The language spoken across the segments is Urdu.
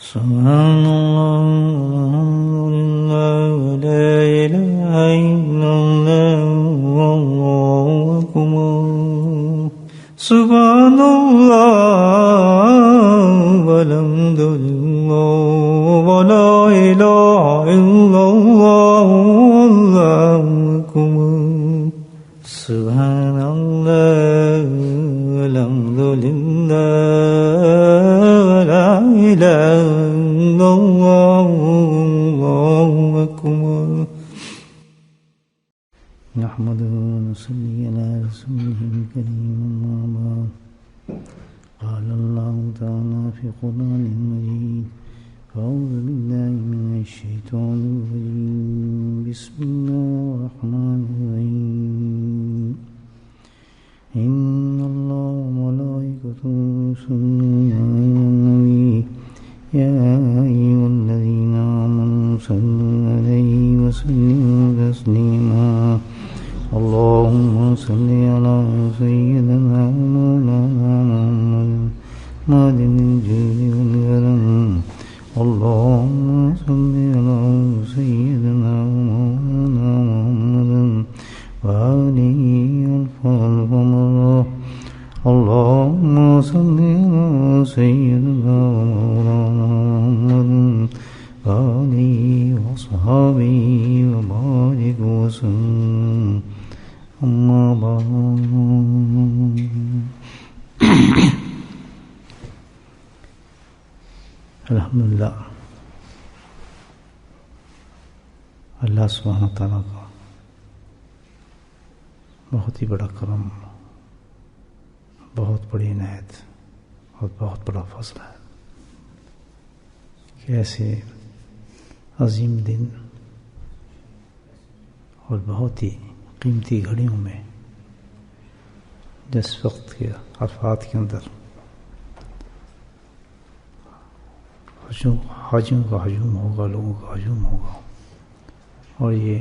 سبحان اللہ لا الہ الا اللہ واللہ اکبر سبحان اللہ والحمد للہ ولا الہ الا اللہ واللہ اکبر سبحان اللہ والحمد للہ ولا الہ الا اللہ واللہ اکبر نحمده ونصلي على رسوله الكريم أما بعد قال الله تعالى في القرآن المجيد أعوذ بالله من الشيطان الرجيم بسم الله الرحمن الرحيم إن الله وملائكته يصلون على النبي يا أيها الذين آمنوا صلوا عليه وسلموا تسليما اللهم صل على سيدنا مولانا محمد معدن الجود والكرم اللهم صل على سيدنا مولانا محمد وآله الفضل ومرة اللهم صل على سيدنا مولانا محمد وآله وصحبه وبارك وسلم أما بعد الحمدللہ اللہ سبحانہ تعالیٰ کا بہت ہی بڑا کرم، بہت بڑی عنایت اور بہت بڑا فضل ہے کہ ایسے عظیم دن اور بہت ہی قیمتی گھڑیوں میں جس وقت کے عرفات کے اندر حاجیوں کا ہجوم ہوگا، لوگوں کا ہجوم ہوگا، اور یہ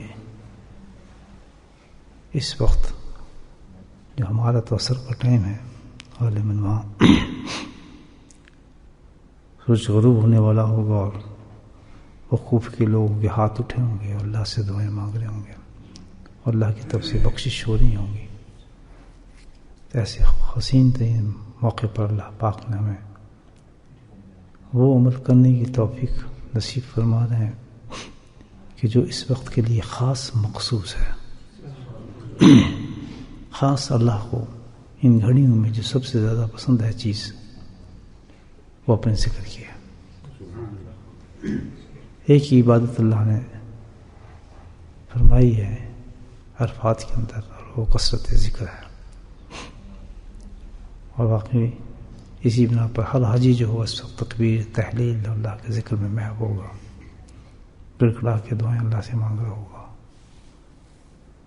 اس وقت جو ہمارا تو عصر کا ٹائم ہے غالباً وہاں سورج غروب ہونے والا ہوگا اور وقوف کے لوگوں کے ہاتھ اٹھے ہوں گے اور اللہ سے دعائیں مانگ رہے ہوں گے اور اللہ کی طرف سے بخشش ہو رہی ہوں گی. ایسے حسین ترین موقع پر اللہ پاک نے ہمیں وہ عمل کرنے کی توفیق نصیب فرما رہے ہیں کہ جو اس وقت کے لیے خاص مخصوص ہے. خاص اللہ کو ان گھڑیوں میں جو سب سے زیادہ پسند ہے چیز وہ اپنے ذکر کی ہے. ایک ہی عبادت اللہ نے فرمائی ہے عرفات کے اندر اور وہ کثرت ذکر ہے، اور واقعی اسی بنا پر ہر حاجی جو ہو اس وقت تکبیر تحلیل اللہ کے ذکر میں محو ہوگا، بڑکڑا کے دعائیں اللہ سے مانگ رہا ہوگا.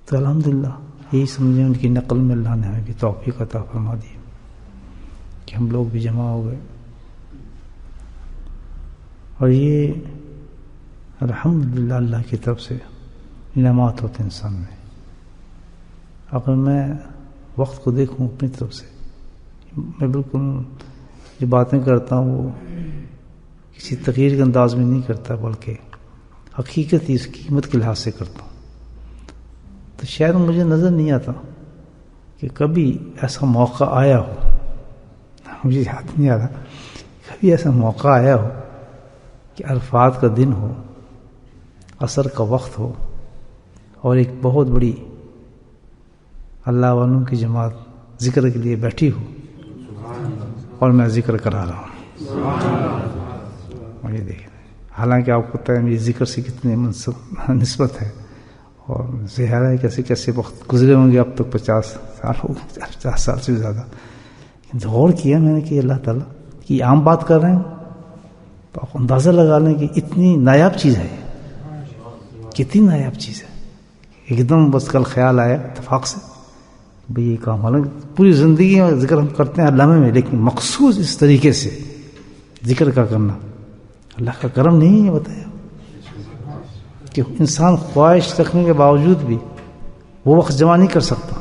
تو الحمدللہ یہی سمجھیں ان کی نقل میں اللہ نے ہمیں بھی توفیق عطا فرما دی کہ ہم لوگ بھی جمع ہو گئے. اور یہ الحمدللہ اللہ کی طرف سے انعامات ہوتے ہیں انسان میں. اگر میں وقت کو دیکھوں اپنی طرف سے، میں بالکل جو باتیں کرتا ہوں وہ کسی تغیر کے انداز میں نہیں کرتا، بلکہ حقیقت ہی اس قیمت کے لحاظ سے کرتا ہوں. تو شاید مجھے نظر نہیں آتا کہ کبھی ایسا موقع آیا ہو، مجھے یاد نہیں آ رہا کبھی ایسا موقع آیا ہو کہ عرفات کا دن ہو، عصر کا وقت ہو، اور ایک بہت بڑی اللہ والوں کی جماعت ذکر کے لیے بیٹھی ہو اور میں ذکر کرا رہا ہوں. مجھے دیکھیں، حالانکہ آپ کو پتہ ہے میری ذکر سے کتنی نسبت ہے، اور ظاہر ہے کیسے کیسے وقت گزرے ہوں گے، اب تک 50 سال ہو گئے، 50 سال سے زیادہ. غور کیا میں نے کہ اللہ تعالیٰ کی عام بات کر رہے ہیں تو آپ اندازہ لگا لیں کہ اتنی نایاب چیز ہے، کتنی نایاب چیز ہے. ایک دم بس کل خیال آیا اتفاق سے بھئی یہ کام، حالانکہ پوری زندگی میں ذکر ہم کرتے ہیں لمحے میں، لیکن مخصوص اس طریقے سے ذکر کا کرنا اللہ کا کرم نہیں ہے. بتایا کہ انسان خواہش رکھنے کے باوجود بھی وہ وقت جمع نہیں کر سکتا،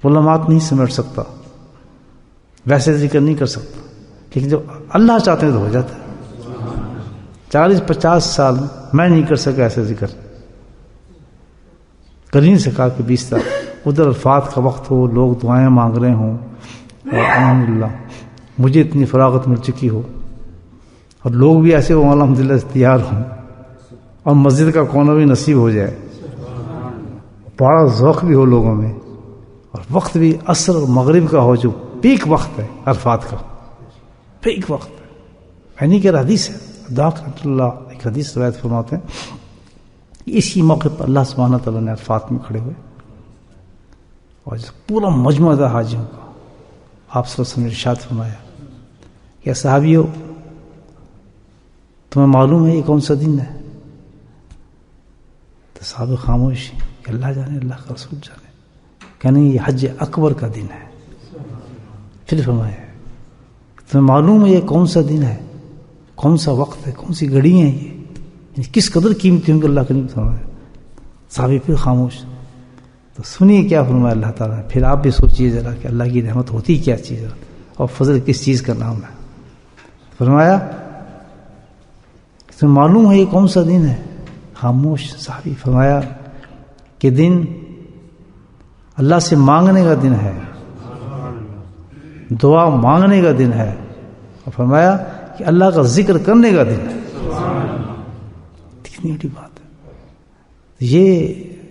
وہ لمحات نہیں سمیٹ سکتا، ویسے ذکر نہیں کر سکتا، لیکن جب اللہ چاہتے ہیں تو ہو جاتا ہے. 40-50 سال میں نہیں کر سکا ایسا ذکر، کر ہی نہیں سکا کہ 20 سال ادھر الفات کا وقت ہو، لوگ دعائیں مانگ رہے ہوں اور الحمدللہ مجھے اتنی فراغت مل چکی ہو اور لوگ بھی ایسے ہوں الحمدللہ تیار ہوں اور مسجد کا کونا بھی نصیب ہو جائے، بڑا ذوق بھی ہو لوگوں میں، اور وقت بھی عصر اور مغرب کا ہو جو پیک وقت ہے عرفات کا، پیک وقت ہے۔ یعنی کہ حدیث ہے، داق رحمۃ اللہ ایک حدیث روایت فرماتے ہیں، اسی موقع پر اللہ سبحانہ تعالیٰ نے عرفات میں کھڑے ہوئے اور پورا مجمع تھا حاجیوں کا، آپ صلی اللہ علیہ وسلم نے ارشاد فرمایا کہ صحابیو تمہیں معلوم ہے یہ کون سا دن ہے؟ تو صحابہ خاموش کہ اللہ جانے، اللہ کا رسول جانے، کہنے یہ حج اکبر کا دن ہے۔ پھر فرمایا تمہیں معلوم ہے یہ کون سا دن ہے، کون سا وقت ہے، کون سی گھڑی ہیں یہ، یعنی کس قدر قیمتی ہوں گے اللہ کے نبی فرمایا۔ صحابی پھر خاموش، تو سنیے کیا فرمایا اللہ تعالیٰ نے، پھر آپ بھی سوچیے ذرا کہ اللہ کی رحمت ہوتی کیا چیز ہے اور فضل کس چیز کا نام ہے۔ فرمایا تمہیں معلوم ہے یہ کون سا دن ہے؟ خاموش صحابی۔ فرمایا کہ دن اللہ سے مانگنے کا دن ہے، دعا مانگنے کا دن ہے، اور فرمایا کہ اللہ کا ذکر کرنے کا دن ہے۔ کتنی بڑی بات ہے، یہ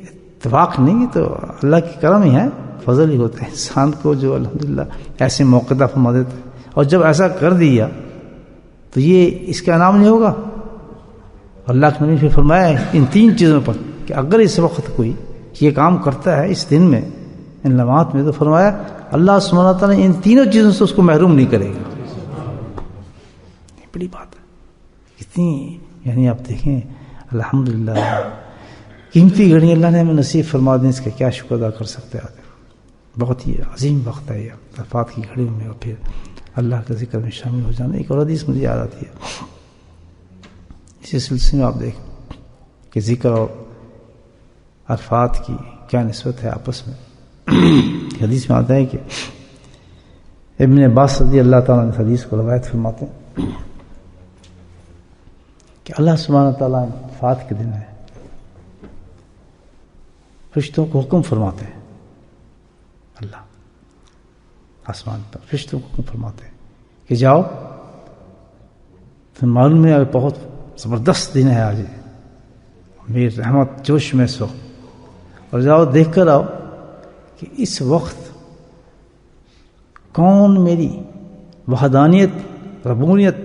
اتفاق نہیں، یہ تو اللہ کی کرم ہی ہے، فضل ہی ہوتا ہے انسان کو جو الحمدللہ ایسے موقع عطا فرما دیتا ہے۔ اور جب ایسا کر دیا تو یہ اس کا انعام نہیں ہوگا؟ اللہ کے نبی نے فرمایا ان 3 چیزوں پر کہ اگر اس وقت کوئی یہ کام کرتا ہے اس دن میں، ان لمحات میں، تو فرمایا اللہ سبحانہ تعالیٰ ان 3 چیزوں سے اس کو محروم نہیں کرے گا۔ یہ بڑی بات ہے، کتنی، یعنی آپ دیکھیں الحمدللہ قیمتی گھڑی اللہ نے ہمیں نصیب فرما دیں، اس کا کیا شکر ادا کر سکتے ہیں۔ بہت ہی عظیم وقت ہے یہ عرفات کی گھڑیوں میں، اور پھر اللہ کے ذکر میں شامل ہو جانا۔ ایک اور حدیث مجھے یاد آتی ہے اسی سلسلے میں، آپ دیکھیں کہ ذکر اور عرفات کی کیا نسبت ہے آپس میں۔ حدیث میں آتا ہے کہ ابن عباس رضی اللہ تعالیٰ نے حدیث کو روایت فرماتے ہیں کہ اللہ سبحانہ تعالیٰ عرفات کے دن ہے فرشتوں کو حکم فرماتے ہیں، اللہ آسمان پر فرشتوں کو حکم فرماتے ہیں کہ جاؤ، تو معلوم ہے بہت زبردست دن ہے آج، میری رحمت جوش میں سو، اور جاؤ دیکھ کر آؤ کہ اس وقت کون میری وحدانیت، ربوبیت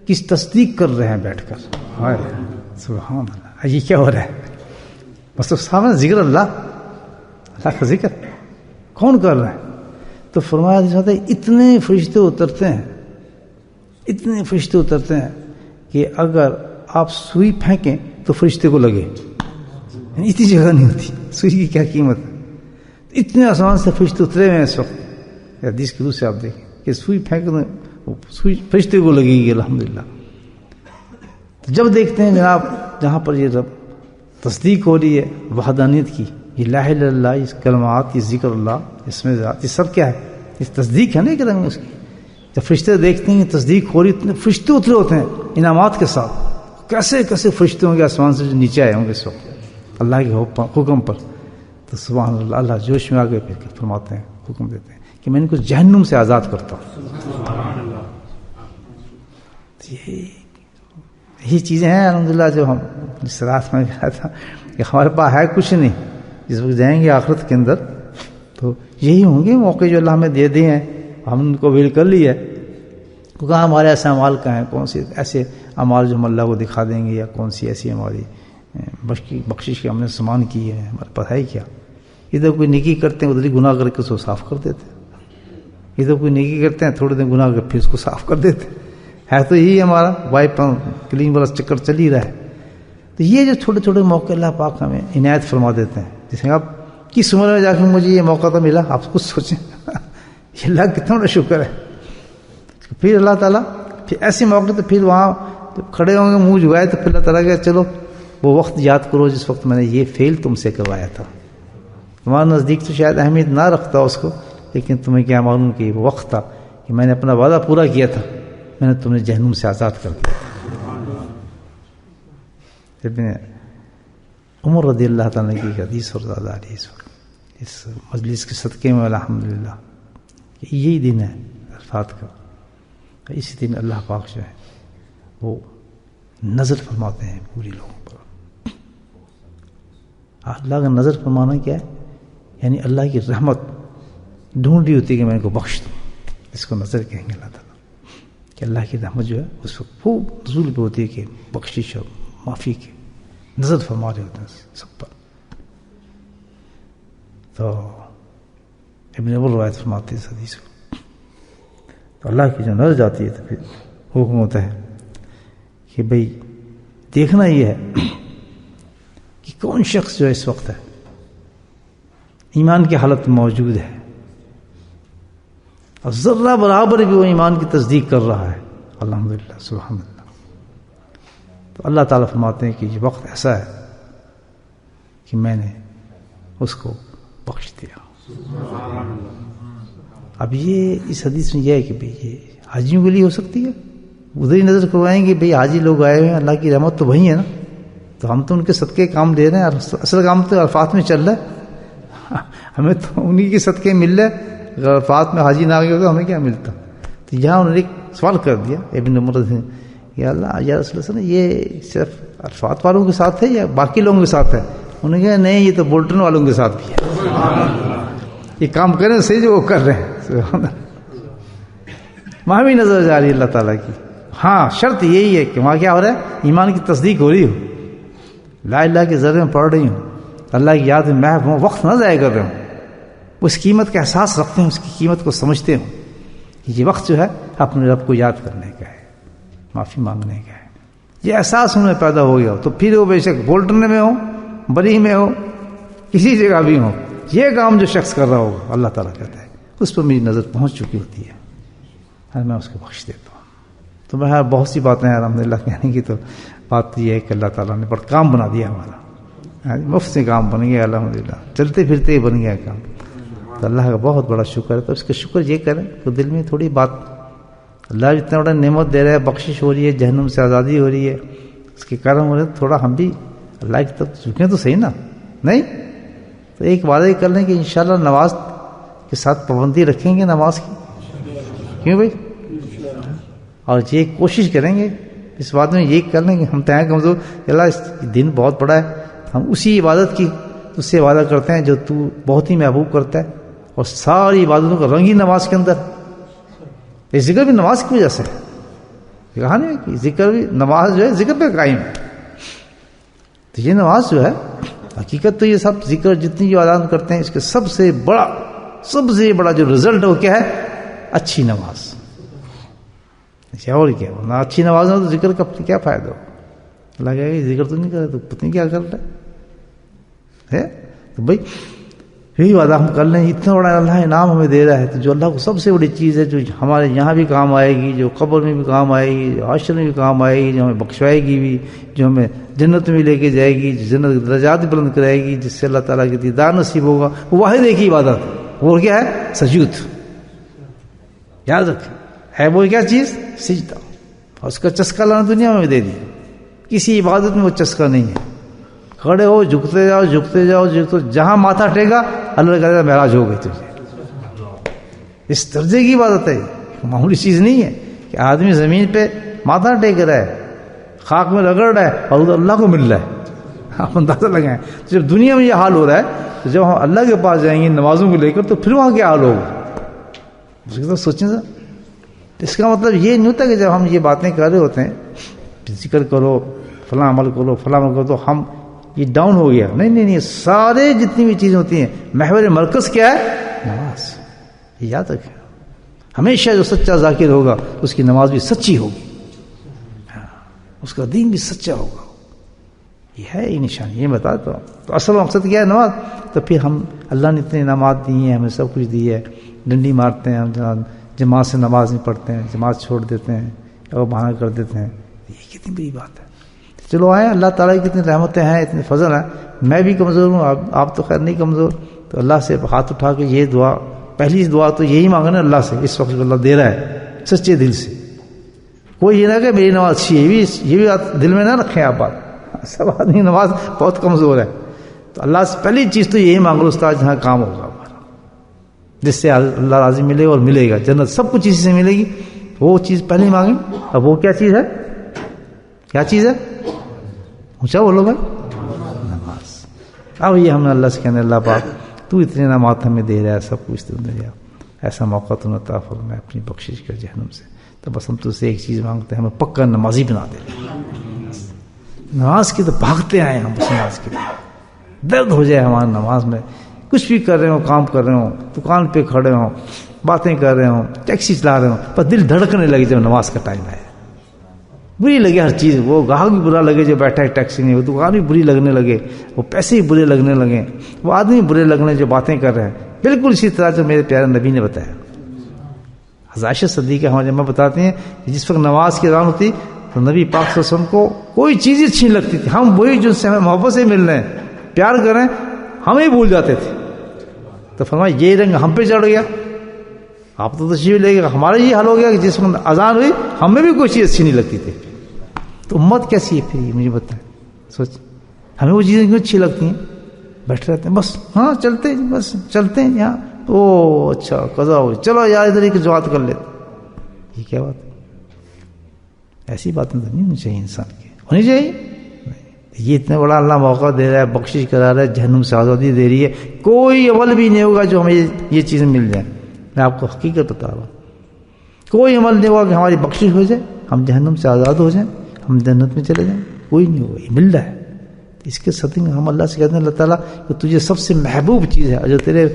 کس تصدیق کر رہے ہیں بیٹھ کر۔ سبحان اللہ، یہ کیا ہو رہا ہے؟ بس تو سامنے ذکر اللہ کا ذکر کون کر رہا ہے؟ تو فرمایا اتنے فرشتے اترتے ہیں، اتنے فرشتے اترتے ہیں کہ اگر آپ سوئی پھینکیں تو فرشتے کو لگے، یعنی اتنی جگہ نہیں ہوتی، سوئی کی کیا قیمت ہے، اتنے آسمان سے فرشتے اترے ہوئے ہیں اس وقت۔ حدیث کے دوسرے آپ دیکھیں کہ سوئی پھینکیں تو سوئی فرشتے کو لگے گی الحمدللہ۔ تو جب دیکھتے ہیں جناب جہاں پر یہ رب تصدیق ہو رہی ہے وحدانیت کی، یہ لا الہ الا اللہ، اس کلمات، یہ ذکر اللہ، اس میں ذات، یہ سب کیا ہے؟ اس تصدیق ہے نا ایک رنگ میں اس کی۔ جب فرشتے دیکھتے ہیں تصدیق ہو رہی، اتنے فرشتے اترے ہوتے ہیں انعامات کے ساتھ، کیسے کیسے فرشتے ہوں گے آسمان سے جو نیچے آئے ہوں گے اس وقت اللہ کے حکم پر، تو سبحان اللہ، اللہ جوش میں آگے پھر فرماتے ہیں، حکم دیتے ہیں کہ میں ان کو جہنم سے آزاد کرتا ہوں۔ یہی چیزیں ہیں الحمدللہ جو ہم جس رات میں گیا تھا کہ ہمارے پاس ہے کچھ نہیں، جس وقت جائیں گے آخرت کے اندر تو یہی ہوں گے موقع جو اللہ ہمیں دے دیے ہیں، ہم ان کو ویل کر لیا ہے۔ کہاں ہمارے ایسے اعمال کا ہیں، کون سے ایسے اعمال جو ہم اللہ کو دکھا دیں گے، یا کون سی ایسی ہماری بخشش کے ہم نے سامان کی ہے، ہمارے پاس ہے کیا؟ ادھر کوئی نیکی کرتے ہیں ادھر ہی گناہ کر کے اس کو صاف کر دیتے ہیں، ادھر کوئی نیکی کرتے ہیں تھوڑے دن گناہ کر پھر اس کو صاف کر دیتے ہیں، ہے تو یہی ہمارا وائپ کلین والا چکر چل ہی رہا ہے۔ تو یہ جو چھوٹے چھوٹے موقع اللہ پاک ہمیں عنایت فرما دیتے ہیں، جیسے آپ کس عمر میں جا کے مجھے یہ موقع تو ملا، آپ کچھ سوچیں یہ اللہ کتنا بڑا شکر ہے۔ پھر اللہ تعالیٰ پھر ایسے موقع تو پھر وہاں جب کھڑے ہوں گے منہ جھکائے تو پھر اللہ تعالیٰ کہ چلو وہ وقت یاد کرو جس وقت میں نے یہ فعل تم سے کروایا تھا۔ تمہارے نزدیک تو شاید اہمیت نہ رکھتا اس کو، لیکن تمہیں کیا معلوم کہ وہ وقت تھا کہ میں نے اپنا وعدہ پورا کیا تھا، میں نے تمہیں جہنم سے آزاد کر دیا۔ ابن عمر رضی اللہ تعالیٰ کی ایک حدیث اور زیادہ آ رہی ہے اس وقت اس مجلس کے صدقے میں الحمدللہ. یہی دن ہے عرفات کا. اسی دن اللہ پاک جو ہے وہ نظر فرماتے ہیں پوری لوگوں پر. اللہ کا نظر فرمانا کیا ہے؟ یعنی اللہ کی رحمت ڈھونڈ رہی ہوتی ہے کہ میں ان کو بخش دوں. اس کو نظر کہیں گے اللہ تعالیٰ کہ اللہ کی رحمت جو ہے اس وقت خوب نزول پہ ہوتی ہے کہ بخشش اور معافی کی نظر فرما رہے ہوتے ہیں سب پر. تو ابن ابو روایت فرماتے ہیں اس حدیث کو. تو اللہ کی جو نظر جاتی ہے تو پھر حکم ہوتا ہے کہ بھئی دیکھنا یہ ہے کہ کون شخص جو اس وقت ہے ایمان کی حالت میں موجود ہے اور ذرہ برابر بھی وہ ایمان کی تصدیق کر رہا ہے. الحمدللہ سبحان اللہ. تو اللہ تعالیٰ فرماتے ہیں کہ یہ وقت ایسا ہے کہ میں نے اس کو بخش دیا. اب یہ اس حدیث میں یہ ہے کہ بھئی یہ حاجیوں کے لیے ہو سکتی ہے. ادھر ہی نظر کروائیں گے بھئی حاجی لوگ آئے ہوئے ہیں, اللہ کی رحمت تو وہی ہے نا, تو ہم تو ان کے صدقے کام لے رہے ہیں. اصل کام تو عرفات میں چل رہا ہے, ہمیں تو انہی کے صدقے مل رہے. اگر عرفات میں حاجی نہ آ گیا ہوگا ہمیں کیا ملتا. تو یہاں انہوں نے ایک سوال کر دیا ابن عمر سے, یا اللہ یا رسول اللہ صلی اللہ علیہ وسلم یہ صرف عرفات والوں کے ساتھ ہے یا باقی لوگوں کے ساتھ ہے؟ انہوں نے کہا نہیں, یہ تو بولٹن والوں کے ساتھ بھی ہے. یہ کام کریں صحیح جو وہ کر رہے ہیں. وہاں بھی نظر جا رہی ہے اللہ تعالیٰ کی. ہاں شرط یہی ہے کہ وہاں کیا ہو رہا ہے, ایمان کی تصدیق ہو رہی ہو, لا الہ کے ذرے میں پڑھ رہی ہوں, اللہ کی یاد میں محو ہوں, وقت نہ ضائع کر رہے ہوں, اس قیمت کا احساس رکھتے ہیں, اس کی قیمت کو سمجھتے ہوں کہ یہ وقت جو ہے اپنے رب کو یاد کرنے کا ہے, معافی مانگنے کا ہے. یہ احساس انہیں پیدا ہو گیا تو پھر وہ بے شک بولٹن میں ہو, بری میں ہو, کسی جگہ بھی ہو, یہ کام جو شخص کر رہا ہوگا اللہ تعالیٰ کہتا ہے اس پر میری نظر پہنچ چکی ہوتی ہے اور میں اس کو بخش دیتا ہوں. تو میں بہت سی باتیں ہیں الحمدللہ کہنے کی, تو بات یہ ہے کہ اللہ تعالیٰ نے بڑا کام بنا دیا ہمارا, مفت سے کام بن گیا الحمدللہ, چلتے پھرتے ہی بن گیا کام. تو اللہ کا بہت بڑا شکر ہے. تو اس کا شکر یہ کریں کہ دل میں تھوڑی بات, اللہ اتنا بڑا نعمت دے رہا ہے, بخشش ہو رہی ہے, جہنم سے آزادی ہو رہی ہے, اس کے کرم ہو رہے ہیں, تھوڑا ہم بھی اللہ کی طرف جھکیں تو صحیح نا. نہیں تو ایک وعدہ ہی کر لیں کہ انشاءاللہ نماز کے ساتھ پابندی رکھیں گے نماز کی. کیوں بھائی؟ اور یہ کوشش کریں گے اس بات میں, یہ کر لیں کہ ہم تو ہیں کمزور, اللہ اس دن بہت بڑا ہے, ہم اسی عبادت کی اس سے وعدہ کرتے ہیں جو تو بہت ہی محبوب کرتا ہے, اور ساری عبادتوں کا رنگ ہی نماز کے اندر. یہ ذکر بھی نماز کی وجہ سے کہا نہیں کہ ذکر بھی نماز جو ہے ذکر پہ قائم ہے. تو یہ نماز جو ہے حقیقت تو یہ سب ذکر جتنی جو عبادت کرتے ہیں اس کے سب سے بڑا جو رزلٹ ہے وہ کیا ہے؟ اچھی نماز. اور کیا نہ اچھی نماز ہو تو ذکر کا کیا فائدہ ہو. اللہ کہے گا ذکر تو نہیں کر رہے تو پتہ نہیں کیا کر رہا ہے. تو بھائی یہی وعدہ ہم کر لیں, اتنا بڑا اللہ انعام ہمیں دے رہا ہے, تو جو اللہ کو سب سے بڑی چیز ہے جو ہمارے یہاں بھی کام آئے گی, جو قبر میں بھی کام آئے گی, جو حشر میں بھی کام آئے گی, جو ہمیں بخشوائے گی بھی, جو ہمیں جنت میں لے کے جائے گی, جو جنت کے درجات بلند کرائے گی, جس سے اللہ تعالیٰ کی دیدار نصیب ہوگا, وہ واحد ایک ہی عبادت ہے. وہ کیا ہے؟ سجود. یاد رکھیں ہے وہ کیا چیز؟ سجدہ. اور اس کا چسکا لانا دنیا میں دے دیا, کسی عبادت میں وہ چسکا نہیں ہے. کھڑے ہو, جھکتے جاؤ, جہاں ماتھا ٹیکا اللہ کہتا ہے معراج ہو گئی تجھے. اس درجے کی عبادت ہے, معمولی چیز نہیں ہے کہ آدمی زمین پہ ماتھا ٹیک رہا ہے, خاک میں رگڑ رہا ہے اور اللہ کو مل رہا ہے. آپ اندازہ لگائیں, جب دنیا میں یہ حال ہو رہا ہے تو جب ہم اللہ کے پاس جائیں گے نمازوں کو لے کر تو پھر وہاں کیا حال ہوگا. اس کی طرف سوچیں سر. اس کا مطلب یہ نہیں ہوتا کہ جب ہم یہ باتیں کر رہے ہوتے ہیں ذکر کرو, فلاں عمل کرو, تو ہم یہ ڈاؤن ہو گیا. نہیں, سارے جتنی بھی چیزیں ہوتی ہیں محور مرکز کیا ہے؟ نماز. یہ یاد رکھیں, ہمیشہ جو سچا ذاکر ہوگا اس کی نماز بھی سچی ہوگی, اس کا دین بھی سچا ہوگا. یہ ہے یہ نشانی, یہ بتاتا ہوں. تو اصل مقصد کیا ہے؟ نماز. تو پھر ہم اللہ نے اتنے انعامات دی ہیں, ہمیں سب کچھ دی ہے, ڈنڈی مارتے ہیں ہم, جماعت سے نماز نہیں پڑھتے ہیں, جماعت چھوڑ دیتے ہیں اور بہانہ کر دیتے ہیں. یہ کتنی بڑی بات ہے. چلو آئیں, اللہ تعالیٰ کی کتنی رحمتیں ہیں, اتنے فضل ہیں. میں بھی کمزور ہوں, آپ تو خیر نہیں کمزور. تو اللہ سے ہاتھ اٹھا کے یہ دعا, پہلی دعا تو یہی مانگنا اللہ سے اس وقت اللہ دے رہا ہے سچے دل سے. کوئی یہ نہ کہ میری نماز اچھی ہے, یہ بھی دل میں نہ رکھیں آپ بات. سب آدمی نماز بہت کمزور ہے. تو اللہ سے پہلی چیز تو یہی مانگ لو استاد جہاں کام ہوگا ہمارا، جس سے اللہ راضی ملے اور ملے گا جنت سب کچھ اسی سے ملے گی، وہ چیز پہلے مانگیں. اب وہ کیا چیز ہے؟ کیا چیز ہے؟ اونچا بولو بھائی، نماز. اب یہ ہم نے اللہ سے کہنے اللہ پاک تو اتنے نعمات ہمیں دے رہا ہے، سب کچھ تو دے رہا، ایسا موقع تو عطا فرما اپنی بخشش کر جہنم سے. تو بس ہم تو سے ایک چیز مانگتے ہیں، ہمیں پکا نمازی بنا دے. نماز کی تو بھاگتے آئے ہم، بس نماز کے درد ہو جائے ہمارا نماز میں، کچھ بھی کر رہے ہوں، کام کر رہے ہوں، دکان پہ کھڑے ہوں، باتیں کر رہے ہوں، ٹیکسی چلا رہے ہوں، پر دل دھڑکنے لگے جب نماز کا ٹائم آئے. بری لگے ہر چیز، وہ گاہک بھی برا لگے جو بیٹھا ہے ٹیکسی میں، وہ دکان بھی بری لگنے لگے، وہ پیسے بھی برے لگنے لگے، وہ آدمی برے لگنے جو باتیں کر رہے ہیں. بالکل اسی طرح جو میرے پیارے نبی نے بتایا. عائشہ صدیقہ ہمارے جمع بتاتے ہیں کہ جس وقت نماز کی اذان ہوتی تو نبی پاک صلی اللہ علیہ وسلم کو کوئی چیز اچھی لگتی تھی، ہم وہی جو سے ہمیں محبت سے مل رہے ہیں، پیار کر رہے ہیں، ہمیں بھول جاتے تھے. تو فرمایا یہ رنگ ہم پہ چڑھ گیا، آپ تو تشریف لے گئے، ہمارا یہ حال ہو گیا کہ جس وقت اذان ہوئی ہمیں بھی کوئی چیز اچھی نہیں لگتی تھی. تو امت کیسی ہے پھر، مجھے بتائیں، سوچ ہمیں وہ چیزیں کیوں اچھی لگتی ہیں؟ بیٹھے رہتے ہیں بس، ہاں چلتے ہیں، بس چلتے ہیں یہاں، او اچھا قضا ہو، چلو یار ادھر ہی کچھ بات کر لیتے. یہ کیا بات ہے؟ ایسی باتیں تو نہیں ہونی چاہیے انسان کی، ہونی چاہیے. یہ اتنا بڑا اللہ موقع دے رہا ہے، بخشش کرا رہا ہے، جہنم سے آزادی دے رہی ہے، کوئی عمل بھی نہیں ہوگا جو ہمیں یہ چیزیں مل جائیں. میں آپ کو حقیقت بتا رہا ہوں، کوئی عمل نہیں ہوگا کہ ہماری بخشش ہو جائے، ہم جہنم سے آزاد ہو جائیں، ہم جنت میں چلے جائیں، کوئی نہیں ہوگا. یہ مل رہا ہے. اس کے ساتھ ہم اللہ سے کہتے ہیں اللہ تعالیٰ کہ تجھے سب سے محبوب چیز ہے، جو تیرے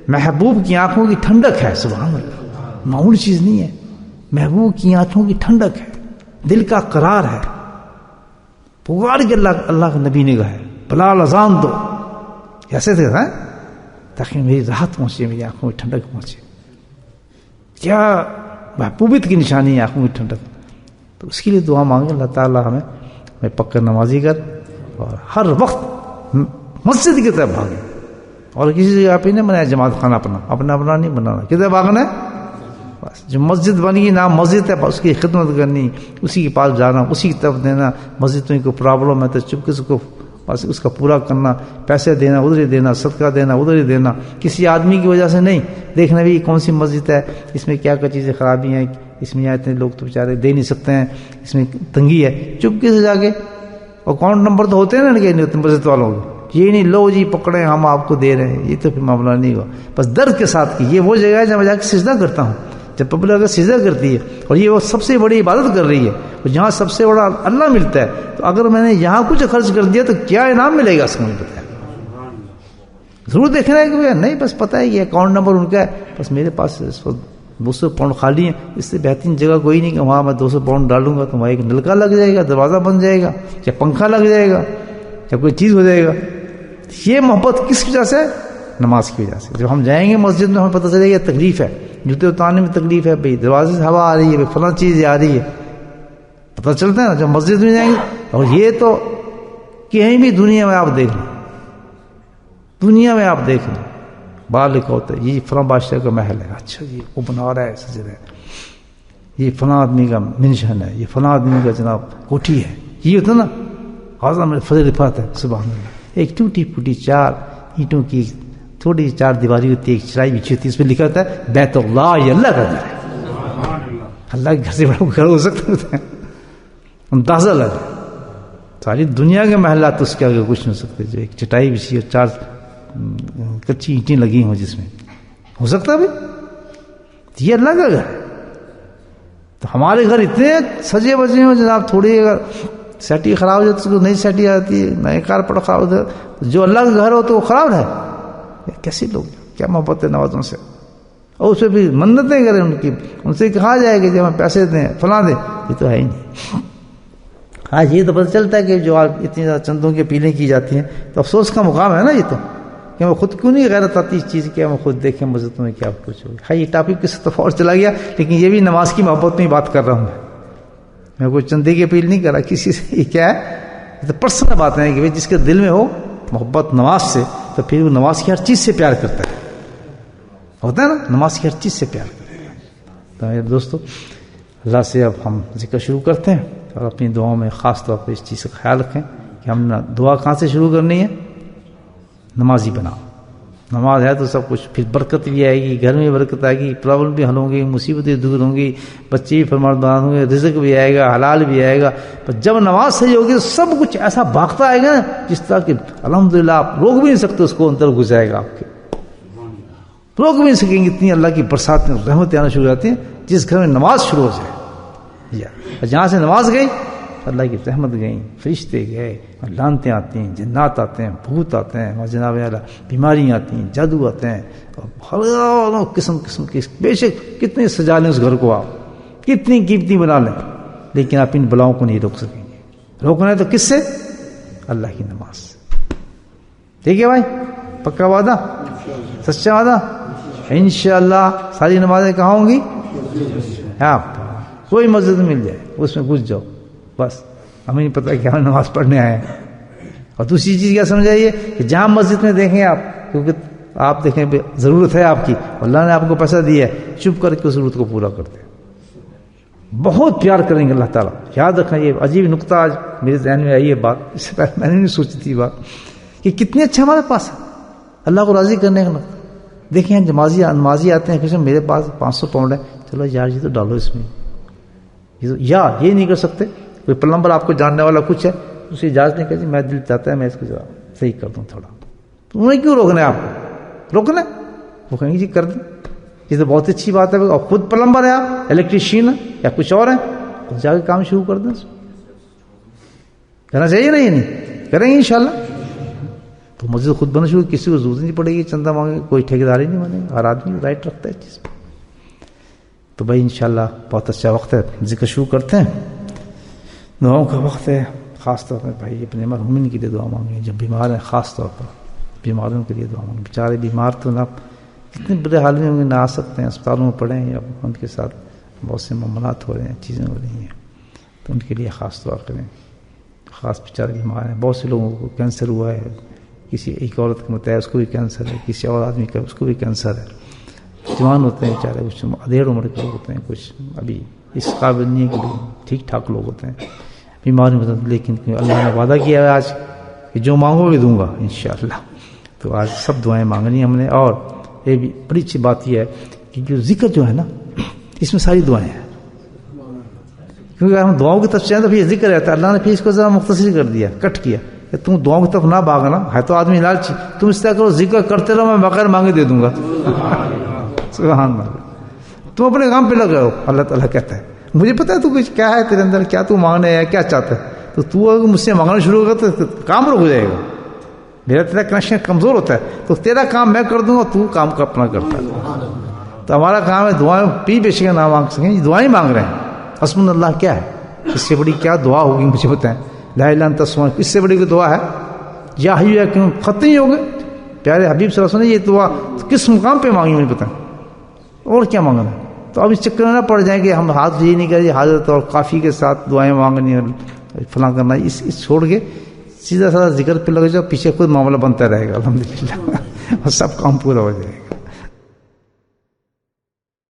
محبوب کی آنکھوں کی ٹھنڈک ہے. سبحان اللہ، معمولی چیز نہیں ہے، محبوب کی آنکھوں کی ٹھنڈک ہے، دل کا قرار ہے. پکار کے اللہ کے نبی نے کہا ہے بلال اذان دو، ایسے تھے تاکہ میری راحت پہنچے، میری آنکھوں میں ٹھنڈک پہنچے. کیا محبوبیت کی نشانی ہے آنکھوں کی ٹھنڈک. تو اس کے لیے دعا مانگے اللہ تعالیٰ ہمیں پکا نمازی کر، اور ہر وقت مسجد کی طرف بھاگے. اور کسی جگہ پہ نہیں بنایا جماعت خانہ اپنا نہیں بنانا، کدھر بھاگنا ہے؟ بس جو مسجد بنی نام مسجد ہے، اس کی خدمت کرنی، اسی کے پاس جانا، اسی کی طرف دینا. مسجد میں کوئی پرابلم ہے تو چپکے سے کو بس اس کا پورا کرنا، پیسے دینا ادھر ہی دینا، صدقہ دینا ادھر ہی دینا، کسی آدمی کی وجہ سے نہیں. دیکھنا بھی کون سی مسجد ہے، اس میں کیا کیا چیزیں خرابی ہیں، اس میں اتنے لوگ تو بیچارے دے نہیں سکتے ہیں، اس میں تنگی ہے. چپکے سے جا کے اکاؤنٹ نمبر تو ہوتے ہیں نا کہ نہیں مسجد والوں کے، یہ نہیں لو جی پکڑے ہم آپ کو دے رہے ہیں، یہ تو پھر معاملہ نہیں ہوا. بس درد کے ساتھ کی یہ وہ جگہ ہے جہاں میں جا کے سجدہ کرتا ہوں، جب پبلک اگر سجدہ کرتی ہے، اور یہ وہ سب سے بڑی عبادت کر رہی ہے، اور جہاں سب سے بڑا اللہ ملتا ہے، تو اگر میں نے یہاں کچھ خرچ کر دیا تو کیا انعام ملے گا اس کو مجھے بتایا. ضرور دیکھنا ہے کہ نہیں بس پتہ ہے یہ اکاؤنٹ نمبر ان کا ہے، بس میرے پاس 200 پاؤنڈ خالی ہیں، اس سے بہترین جگہ کوئی نہیں کہ وہاں میں 200 پاؤنڈ ڈالوں گا تو وہاں ایک نلکا لگ جائے گا، دروازہ بن جائے گا، یا پنکھا لگ جائے گا، یا کوئی چیز ہو جائے گا. یہ محبت کس وجہ سے؟ نماز کی وجہ سے. جب ہم جائیں گے مسجد میں ہمیں پتہ چلے گا تکلیف ہے، جوتے اتارنے میں تکلیف ہے، بھائی دروازے سے ہوا آ رہی ہے، بھائی فلاں چیز آ رہی ہے، پتہ چلتا ہے نا. جب مسجد میں جائیں گے، اور یہ تو کہیں بھی دنیا میں آپ دیکھ لیں، دنیا میں آپ دیکھ لیں باہر لکھا ہوتا ہے یہ فلاں بادشاہ کا محل ہے، اچھا جی وہ بنا رہا ہے سج رہا ہے، یہ فلاں آدمی کا منشن ہے، یہ فلاں آدمی کا جناب کوٹھی ہے. یہ ہوتا نا خاصا میں فضل رفعت ہے. سبحان اللہ. ایک ٹوٹی پھوٹی 4 اینٹوں کی تھوڑی 4 دیواری ہوتی ہے، ایک چرائی بچھی ہوتی ہے، اس پہ لکھا ہوتا ہے بیت اللہ، یہ اللہ کا گھر ہے. اللہ کے گھر سے بڑا گھر ہو سکتا ہے؟ اندازہ لگا. ساری دنیا کے محلات اس کے آگے کچھ نہیں سکتے، جو ایک چٹائی بچھی اور 4 کچی اینٹیں لگی ہوں جس میں ہو سکتا ہے بھائی؟ یہ اللہ کا گھر ہے. تو ہمارے گھر اتنے سجے بجے ہوں جناب، تھوڑی اگر سیٹی خراب ہو جائے تو نئی سیٹی آتی ہے، نئے کارپیٹ خراب ہو جائے، جو اللہ کا گھر ہو تو وہ خراب ہے. کیسے لوگ، کیا محبت ہے نوازوں سے، اور اس پہ بھی منتیں کریں ان کی، ان سے کہا جائے کہ جب ہمیں پیسے دیں فلاں دیں، یہ تو ہے ہی نہیں. آج یہ تو پتہ چلتا ہے کہ جو اتنی زیادہ چندوں کی اپیلیں کی جاتی ہیں تو افسوس کا مقام ہے نا. یہ تو کہ ہمیں خود کیوں نہیں غیرت آتی اس چیز کی، ہم خود دیکھیں مسجد میں کیا کچھ ہو. ہاں یہ ٹاپک کس طرف اور چلا گیا، لیکن یہ بھی نماز کی محبت میں بات کر رہا ہوں. میں کوئی چندے کی اپیل نہیں کر رہا کسی سے. یہ کیا ہے، یہ تو پرسنل بات ہے کہ بھائی جس کے دل میں ہو محبت نماز سے، تو پھر وہ نماز کی ہر چیز سے پیار کرتا ہے. ہوتا ہے نا، نماز کی ہر چیز سے پیار کرتا ہے. تو میرے دوستو، اللہ سے اب ہم ذکر شروع کرتے ہیں، اور اپنی دعاؤں میں خاص طور پر اس چیز کا خیال رکھیں کہ کہ ہم دعا کہاں سے شروع کرنی ہے؟ نمازی بناؤ. نماز ہے تو سب کچھ، پھر برکت بھی آئے گی، گھر میں برکت آئے گی، پرابلم بھی حل ہوں گی، مصیبتیں دور ہوں گی، بچے بھی فرمانبردار ہوں گے، رزق بھی آئے گا، حلال بھی آئے گا. پر جب نماز صحیح ہوگی تو سب کچھ ایسا بھاگتا آئے گا جس طرح کہ الحمدللہ آپ روک بھی نہیں سکتے اس کو، اندر گھس جائے گا آپ کے، روک بھی نہیں سکیں گے. اتنی اللہ کی برسات میں رحمتیں آنا شروع ہو جاتی ہیں جس گھر میں نماز شروع ہو جائے. جہاں سے نماز گئی اللہ کی رحمت گئی، فرشتے گئے، لانتیں آتی ہیں، جنات آتے ہیں، بھوت آتے ہیں، اور جناب اعلیٰ بیماریاں آتی ہیں، جادو آتے ہیں، اور ہزاروں قسم قسم کی، بے شک کتنے سجا لیں اس گھر کو، آپ کتنی قیمتی بنا لیں، لیکن آپ ان بلاؤں کو نہیں روک سکیں گے. روکنا ہے تو کس سے؟ اللہ کی نماز. ٹھیک ہے بھائی، پکا وعدہ، سچا وعدہ. انشاءاللہ ساری نمازیں کہاں ہوں گی؟ آپ کوئی مسجد مل جائے اس میں گھس جاؤ، بس ہمیں نہیں پتہ کہ ہم نماز پڑھنے آئے ہیں. اور دوسری چیز کیا سمجھائیے کہ جہاں مسجد میں دیکھیں آپ، کیونکہ آپ دیکھیں ضرورت ہے آپ کی، اللہ نے آپ کو پیسہ دیا ہے، چپ کر کے اس ضرورت کو پورا کرتے ہیں. بہت پیار کریں گے اللہ تعالیٰ. یاد رکھنا، یہ عجیب نقطہ آج میرے ذہن میں آئی ہے بات، اس سے پہلے میں نے نہیں سوچی تھی بات، کہ کتنے اچھا ہمارے پاس ہے اللہ کو راضی کرنے کا نقطہ. دیکھیں نمازی آتے ہیں کہ میرے پاس 500 پاؤنڈ ہے، چلو یار یہ تو ڈالو اس میں. یا یہ نہیں کر سکتے، کوئی پلمبر آپ کو جاننے والا کچھ ہے، اسے اجازت نہیں کرتی، میں دل چاہتا ہے میں اس کو صحیح کر دوں تھوڑا. تو انہیں کیوں روکنا ہے آپ کو؟ روکنا ہے، وہ کہیں گے جی کر دیں، یہ تو بہت اچھی بات ہے. اور خود پلمبر ہے آپ، الیکٹریشین ہے یا کچھ اور ہے، تو جا کے کام شروع کر دیں. کرنا چاہیے نا؟ یہ نہیں کریں گے انشاءاللہ تو مسجد خود بنا شروع، کسی کو ضرورت نہیں پڑے گی چندہ مانگے، کوئی ٹھیکیداری نہیں مانے گا، ہر آدمی رائٹ رکھتا ہے اس چیز پہ. تو بھائی انشاءاللہ بہت اچھا وقت ہے، ذکر شروع کرتے ہیں. دعاؤں کا وقت ہے، خاص طور پر بھائی اپنے مرحومین کے لیے دعا مانگیں، جب بیمار ہیں خاص طور پر بیماروں کے لیے دعا مانگیں. بیچارے بیمار تو نہ کتنے برے حال میں ہوں گے، نہ آ سکتے ہیں، اسپتالوں میں پڑے ہیں، یا ان کے ساتھ بہت سے معاملات ہو رہے ہیں، چیزیں ہو رہی ہیں، تو ان کے لیے خاص دعا کریں. خاص بیچارے بیمار ہیں، بہت سے لوگوں کو کینسر ہوا ہے، کسی ایک عورت کو بتایا اس کو بھی کینسر ہے، کسی اور آدمی کا اس کو بھی کینسر ہے. جوان ہوتے ہیں بیچارے، کچھ ادھیڑ عمر کے لوگ ہوتے ہیں، کچھ ابھی اس قابل نہیں ہے کہ ٹھیک ٹھاک لوگ ہوتے ہیں، بیمار نہیں ہوتے. لیکن اللہ نے وعدہ کیا ہے آج کہ جو مانگو گے دوں گا انشاءاللہ. تو آج سب دعائیں مانگنی ہم نے. اور یہ بھی بڑی اچھی بات یہ ہے کہ جو ذکر جو ہے نا، اس میں ساری دعائیں ہیں، کیونکہ اگر ہم دعاؤں کی طرف چاہیں تو پھر یہ ذکر رہتا ہے. اللہ نے پھر اس کو ذرا مختصر کر دیا، کٹ کیا کہ تم دعاؤں کی طرف نہ بھاگنا ہے، تو آدمی لالچی، تم اس طرح کرو ذکر کرتے رہو، میں بغیر مانگے دے دوں گا. سبحان اللہ، تم اپنے کام پہ لگ رہے ہو. اللہ تعالیٰ کہتا ہے مجھے پتا ہے تو کچھ کیا ہے تیرے اندر، کیا تو مانگنے ہے، کیا چاہتا ہے. تو اگر مجھ سے مانگنا شروع ہوگا تو کام رک جائے گا. میرا تیرا کنیکشن کمزور ہوتا ہے، تو تیرا کام میں کر دوں گا، تو کام کا اپنا کرتا ہے. تو ہمارا کام ہے دعائیں پی بے شک نہ مانگ سکیں، دعائیں مانگ رہے ہیں. حسبنا اللہ کیا ہے؟ اس سے بڑی کیا دعا ہوگی مجھے بتائیں. لا الہ الا انت سبحانک، اس سے بڑی کوئی دعا ہے؟ یا حی یا قیوم ختم ہی ہو گئے. پیارے حبیب صلی اللہ علیہ وسلم نے یہ دعا کس مقام پہ مانگی مجھے بتائیں، اور کیا مانگنا ہے؟ تو اب اس چکر میں نہ پڑ جائیں کہ ہم ہاتھ یہ نہیں کریں حاضرت اور کافی کے ساتھ دعائیں مانگنی اور فلاں کرنا. اس چھوڑ کے سیدھا سادہ ذکر پہ لگ جاؤ، پیچھے خود معاملہ بنتا رہے گا الحمدللہ، اور سب کام پورا ہو جائے گا.